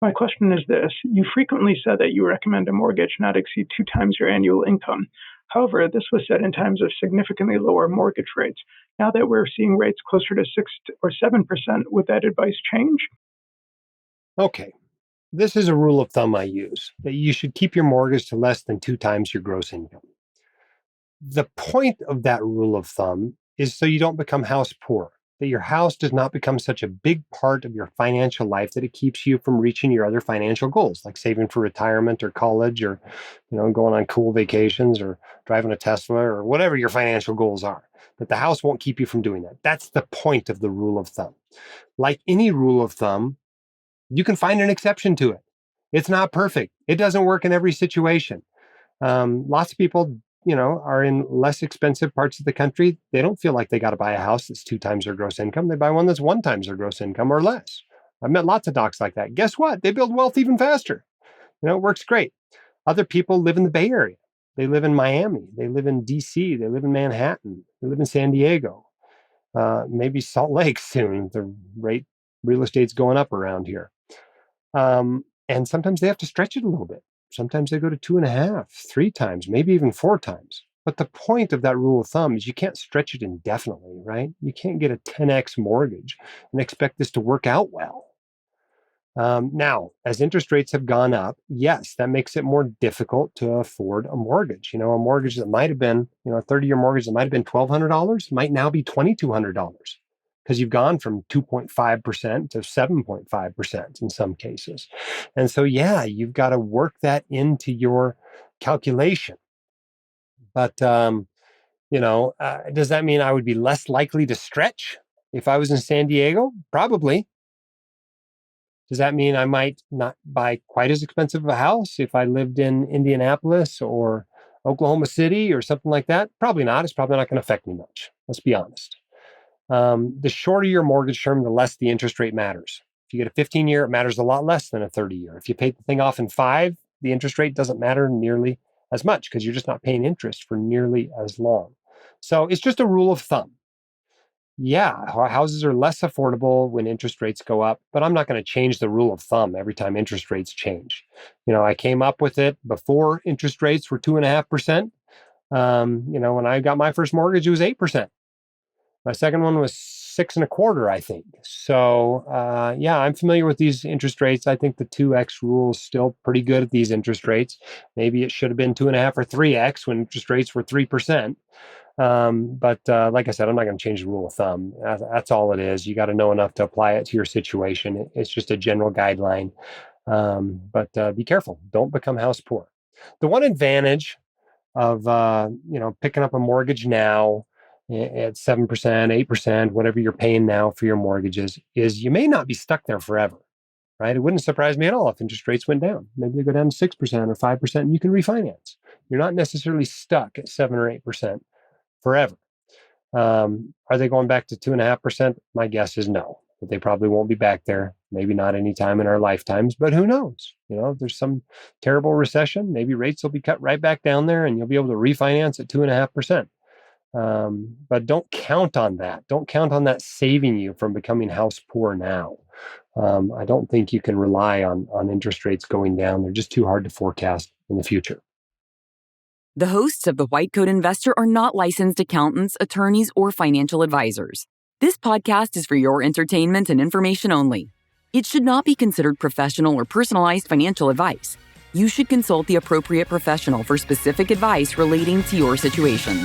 My question is this. You frequently said that you recommend a mortgage not exceed 2 times your annual income. However, this was said in times of significantly lower mortgage rates. Now that we're seeing rates closer to 6 or 7%, would that advice change? Okay, this is a rule of thumb I use, that you should keep your mortgage to less than 2 times your gross income. The point of that rule of thumb is so you don't become house poor, that your house does not become such a big part of your financial life that it keeps you from reaching your other financial goals, like saving for retirement or college or, going on cool vacations or driving a Tesla or whatever your financial goals are. But the house won't keep you from doing that. That's the point of the rule of thumb. Like any rule of thumb, you can find an exception to it. It's not perfect. It doesn't work in every situation. Lots of people, are in less expensive parts of the country. They don't feel like they got to buy a house that's 2 times their gross income. They buy one that's 1 times their gross income or less. I've met lots of docs like that. Guess what? They build wealth even faster. It works great. Other people live in the Bay Area. They live in Miami. They live in DC. They live in Manhattan. They live in San Diego. Maybe Salt Lake soon. The real estate's going up around here. And sometimes they have to stretch it a little bit. Sometimes they go to 2.5, 3 times, maybe even 4 times. But the point of that rule of thumb is you can't stretch it indefinitely, right? You can't get a 10x mortgage and expect this to work out well. Now, as interest rates have gone up, yes, that makes it more difficult to afford a mortgage. A mortgage that might have been, a 30-year mortgage that might have been $1,200 might now be $2,200 because you've gone from 2.5% to 7.5% in some cases. And so, yeah, you've got to work that into your calculation. But, does that mean I would be less likely to stretch if I was in San Diego? Probably. Does that mean I might not buy quite as expensive of a house if I lived in Indianapolis or Oklahoma City or something like that? Probably not. It's probably not going to affect me much. Let's be honest. The shorter your mortgage term, the less the interest rate matters. If you get a 15-year, it matters a lot less than a 30-year. If you pay the thing off in 5, the interest rate doesn't matter nearly as much because you're just not paying interest for nearly as long. So it's just a rule of thumb. Yeah, houses are less affordable when interest rates go up, but I'm not going to change the rule of thumb every time interest rates change. I came up with it before interest rates were 2.5%. When I got my first mortgage, it was 8%. My second one was 6.25%, I think. So, I'm familiar with these interest rates. I think the 2x rule is still pretty good at these interest rates. Maybe it should have been 2.5 or 3x when interest rates were 3%. But like I said, I'm not going to change the rule of thumb. That's all it is. You got to know enough to apply it to your situation. It's just a general guideline. But be careful. Don't become house poor. The one advantage of, picking up a mortgage now at 7%, 8%, whatever you're paying now for your mortgages, is you may not be stuck there forever, right? It wouldn't surprise me at all if interest rates went down. Maybe they go down to 6% or 5% and you can refinance. You're not necessarily stuck at 7 or 8% forever. Are they going back to 2.5%? My guess is no. But they probably won't be back there. Maybe not any time in our lifetimes, but who knows? If there's some terrible recession, maybe rates will be cut right back down there and you'll be able to refinance at 2.5%. But don't count on that. Don't count on that saving you from becoming house poor now. I don't think you can rely on interest rates going down. They're just too hard to forecast in the future. The hosts of The White Coat Investor are not licensed accountants, attorneys, or financial advisors. This podcast is for your entertainment and information only. It should not be considered professional or personalized financial advice. You should consult the appropriate professional for specific advice relating to your situation.